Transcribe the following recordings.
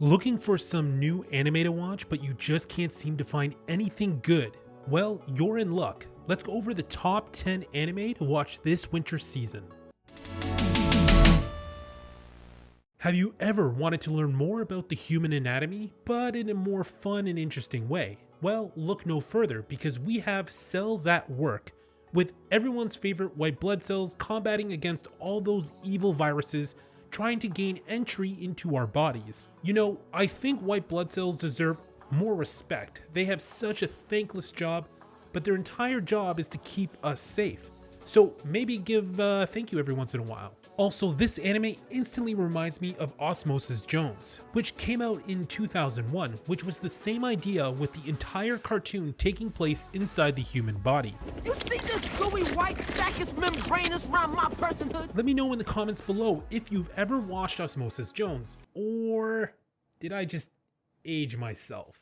Looking for some new anime to watch, but you just can't seem to find anything good? Well, you're in luck. Let's go over the top 10 anime to watch this winter season. Have you ever wanted to learn more about the human anatomy, but in a more fun and interesting way? Well, look no further, because we have Cells at Work, with everyone's favorite white blood cells combating against all those evil viruses trying to gain entry into our bodies. You know, I think white blood cells deserve more respect. They have such a thankless job, but their entire job is to keep us safe. So maybe give thank you every once in a while. Also, this anime instantly reminds me of Osmosis Jones, which came out in 2001, which was the same idea with the entire cartoon taking place inside the human body. You see this gooey white sack is membranous around my personhood? Let me know in the comments below if you've ever watched Osmosis Jones, or did I just age myself?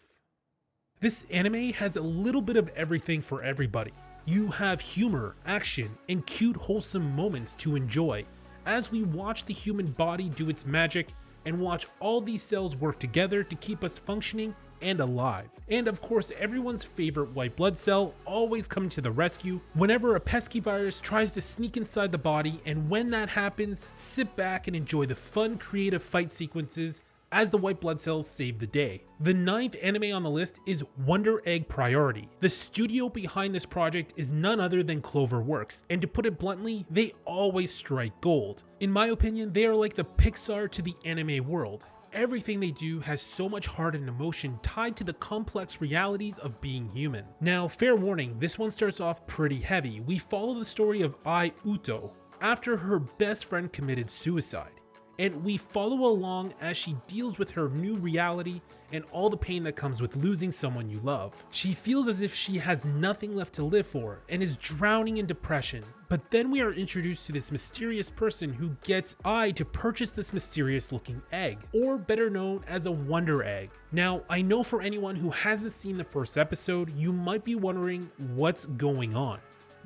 This anime has a little bit of everything for everybody. You have humor, action, and cute wholesome moments to enjoy as we watch the human body do its magic and watch all these cells work together to keep us functioning and alive. And of course, everyone's favorite white blood cell always coming to the rescue whenever a pesky virus tries to sneak inside the body, and when that happens, sit back and enjoy the fun creative fight sequences as the white blood cells save the day. The 9th anime on the list is Wonder Egg Priority. The studio behind this project is none other than Cloverworks, and to put it bluntly, they always strike gold. In my opinion, they are like the Pixar to the anime world. Everything they do has so much heart and emotion tied to the complex realities of being human. Now, fair warning, this one starts off pretty heavy. We follow the story of Ai Uto after her best friend committed suicide, and we follow along as she deals with her new reality and all the pain that comes with losing someone you love. She feels as if she has nothing left to live for and is drowning in depression. But then we are introduced to this mysterious person who gets Ai to purchase this mysterious looking egg, or better known as a Wonder Egg. Now, I know for anyone who hasn't seen the first episode, you might be wondering what's going on.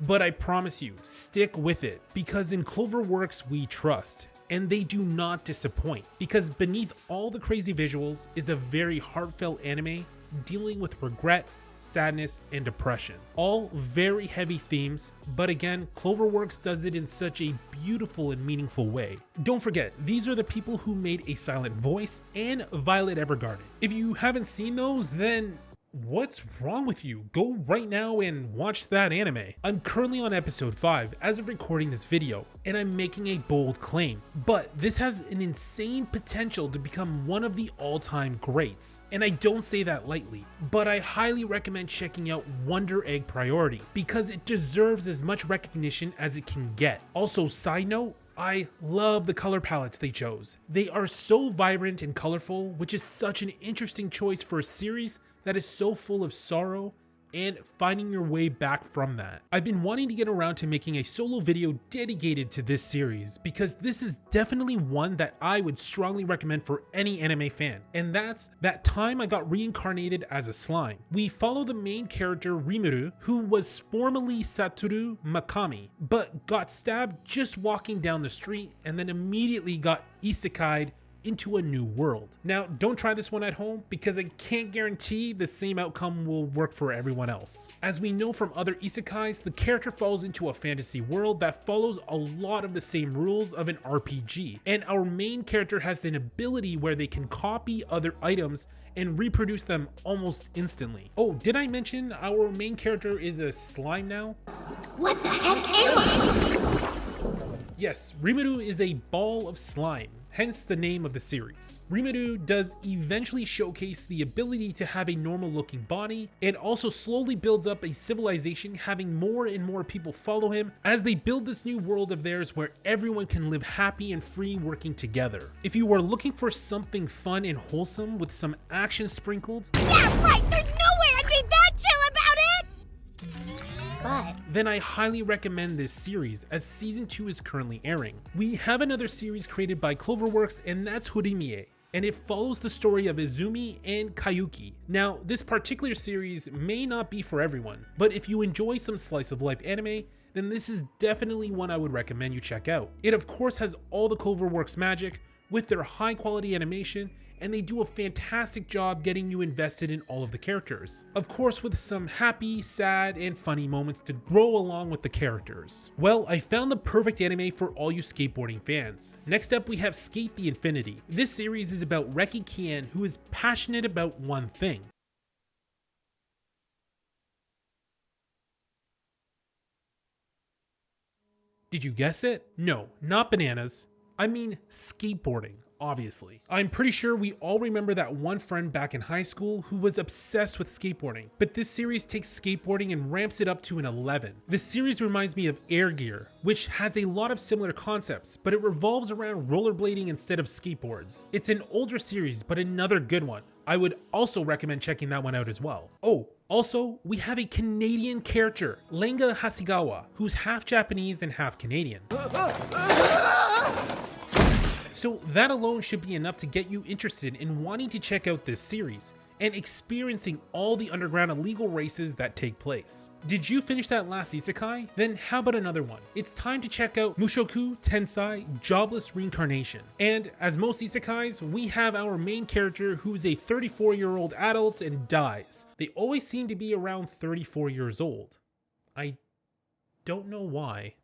But I promise you, stick with it, because in Cloverworks we trust. And they do not disappoint, because beneath all the crazy visuals is a very heartfelt anime dealing with regret, sadness, and depression. All very heavy themes, but again, Cloverworks does it in such a beautiful and meaningful way. Don't forget, these are the people who made A Silent Voice and Violet Evergarden. If you haven't seen those, then what's wrong with you? Go right now and watch that anime. I'm currently on episode 5 as of recording this video, and I'm making a bold claim, but this has an insane potential to become one of the all-time greats. And I don't say that lightly, but I highly recommend checking out Wonder Egg Priority, because it deserves as much recognition as it can get. Also, side note, I love the color palettes they chose. They are so vibrant and colorful, which is such an interesting choice for a series that is so full of sorrow and finding your way back from that. I've been wanting to get around to making a solo video dedicated to this series, because this is definitely one that I would strongly recommend for any anime fan, and that's that time I got reincarnated as a slime. We follow the main character Rimuru, who was formerly Satoru Makami, but got stabbed just walking down the street and then immediately got isekai'd into a new world. Now, don't try this one at home, because I can't guarantee the same outcome will work for everyone else. As we know from other isekais, the character falls into a fantasy world that follows a lot of the same rules of an RPG, and our main character has an ability where they can copy other items and reproduce them almost instantly. Oh, did I mention our main character is a slime now? What the heck am I? Yes, Rimuru is a ball of slime, hence the name of the series. Rimuru does eventually showcase the ability to have a normal looking body, and also slowly builds up a civilization, having more and more people follow him as they build this new world of theirs where everyone can live happy and free working together. If you are looking for something fun and wholesome with some action sprinkled, Yeah, right! There's no way I'd be that chill about it! But then I highly recommend this series, as season 2 is currently airing. We have another series created by Cloverworks, and that's Hurimie, and it follows the story of Izumi and Kayuki. Now, this particular series may not be for everyone, but if you enjoy some slice of life anime, then this is definitely one I would recommend you check out. It of course has all the Cloverworks magic, with their high quality animation, and they do a fantastic job getting you invested in all of the characters. Of course, with some happy, sad, and funny moments to grow along with the characters. Well, I found the perfect anime for all you skateboarding fans. Next up, we have Skate the Infinity. This series is about Reki Kian, who is passionate about one thing: did you guess it? No, not bananas. I mean skateboarding, obviously. I'm pretty sure we all remember that one friend back in high school who was obsessed with skateboarding, but this series takes skateboarding and ramps it up to an 11. This series reminds me of Air Gear, which has a lot of similar concepts, but it revolves around rollerblading instead of skateboards. It's an older series, but another good one. I would also recommend checking that one out as well. Oh, also, we have a Canadian character, Lenga Hasegawa, who's half Japanese and half Canadian. So that alone should be enough to get you interested in wanting to check out this series and experiencing all the underground illegal races that take place. Did you finish that last isekai? Then how about another one? It's time to check out Mushoku Tensei Jobless Reincarnation. And as most isekais, we have our main character who's a 34-year-old adult and dies. They always seem to be around 34 years old. I don't know why.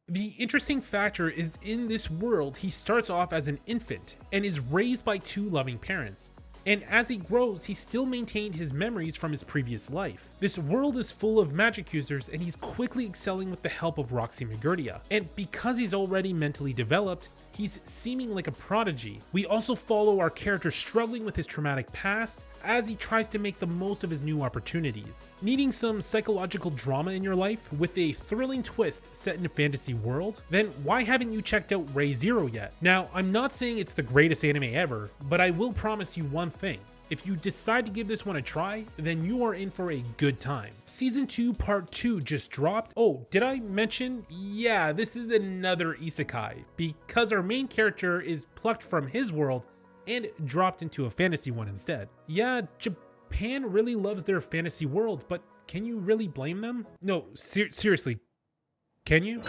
The interesting factor is in this world, he starts off as an infant and is raised by two loving parents. And as he grows, he still maintained his memories from his previous life. This world is full of magic users and he's quickly excelling with the help of Roxy Magurdia. And because he's already mentally developed, he's seeming like a prodigy. We also follow our character struggling with his traumatic past as he tries to make the most of his new opportunities. Needing some psychological drama in your life with a thrilling twist set in a fantasy world? Then why haven't you checked out Ray Zero yet? Now, I'm not saying it's the greatest anime ever, but I will promise you one thing. If you decide to give this one a try, then you are in for a good time. Season 2 Part 2 just dropped. Oh, did I mention? Yeah, this is another isekai, because our main character is plucked from his world and dropped into a fantasy one instead. Yeah, Japan really loves their fantasy world, but can you really blame them? No, seriously, can you?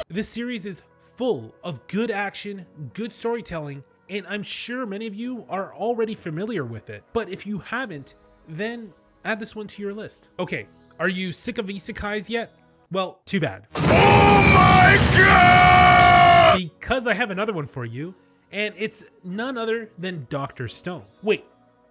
This series is full of good action, good storytelling, and I'm sure many of you are already familiar with it. But if you haven't, then add this one to your list. Okay, are you sick of isekais yet? Well, too bad. Oh my god! Because I have another one for you, and it's none other than Dr. Stone. Wait,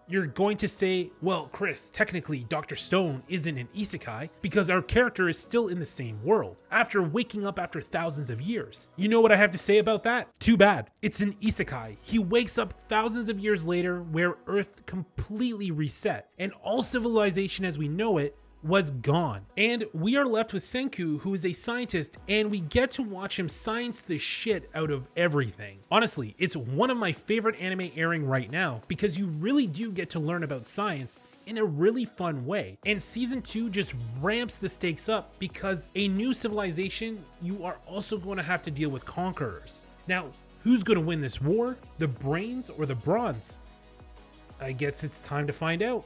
you're going to say, well, Chris, technically Dr. Stone isn't an isekai because our character is still in the same world after waking up after thousands of years. You know what I have to say about that? Too bad. It's an isekai. He wakes up thousands of years later where Earth completely reset and all civilization as we know it was gone. And we are left with Senku, who is a scientist, and we get to watch him science the shit out of everything. Honestly, it's one of my favorite anime airing right now because you really do get to learn about science in a really fun way. And season 2 just ramps the stakes up because a new civilization, you are also going to have to deal with conquerors. Now, who's going to win this war? The brains or the bronze? I guess it's time to find out.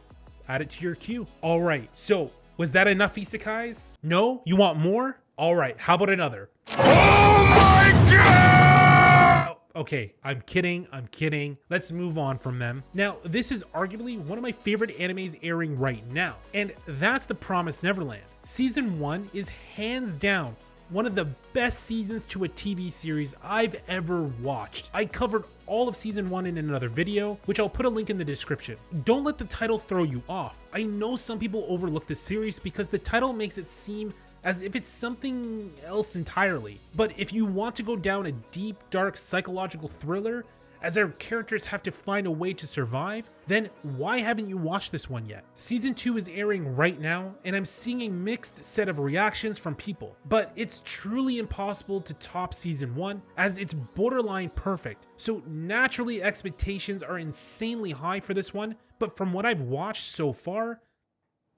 Add it to your queue. All right, so was that enough isekais? No? You want more? All right, how about another? Oh my god! Oh, okay, I'm kidding. Let's move on from them. Now, this is arguably one of my favorite animes airing right now, and that's The Promised Neverland. Season 1 is hands down one of the best seasons to a TV series I've ever watched. I covered all of season 1 in another video, which I'll put a link in the description. Don't let the title throw you off. I know some people overlook this series because the title makes it seem as if it's something else entirely. But if you want to go down a deep, dark psychological thriller, as our characters have to find a way to survive, then why haven't you watched this one yet? Season 2 is airing right now, and I'm seeing a mixed set of reactions from people, but it's truly impossible to top season 1 as it's borderline perfect. So naturally expectations are insanely high for this one, but from what I've watched so far,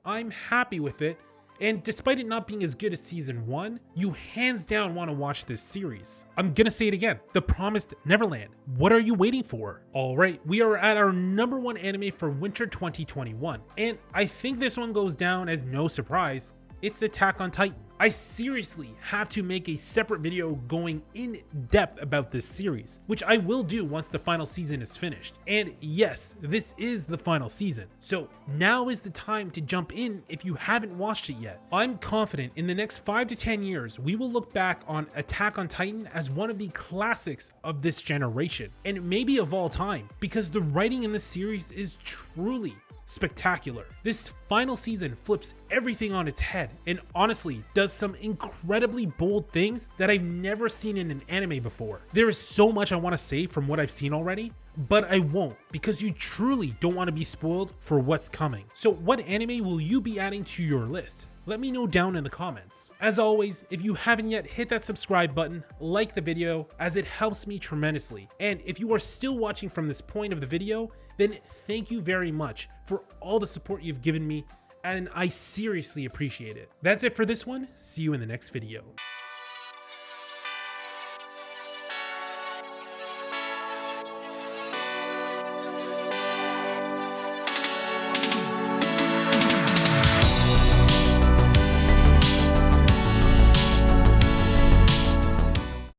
I'm happy with it. And despite it not being as good as season 1, you hands down want to watch this series. I'm gonna say it again, The Promised Neverland. What are you waiting for? Alright, we are at our #1 anime for winter 2021. And I think this one goes down as no surprise. It's Attack on Titan. I seriously have to make a separate video going in depth about this series, which I will do once the final season is finished. And yes, this is the final season, so now is the time to jump in if you haven't watched it yet. I'm confident in the next 5 to 10 years, we will look back on Attack on Titan as one of the classics of this generation, and maybe of all time, because the writing in this series is truly spectacular. This final season flips everything on its head and honestly does some incredibly bold things that I've never seen in an anime before. There is so much I want to say from what I've seen already, but I won't, because you truly don't want to be spoiled for what's coming. So what anime will you be adding to your list? Let me know down in the comments. As always, if you haven't yet, hit that subscribe button, like the video, as it helps me tremendously. And if you are still watching from this point of the video, then thank you very much for all the support you've given me, and I seriously appreciate it. That's it for this one. See you in the next video.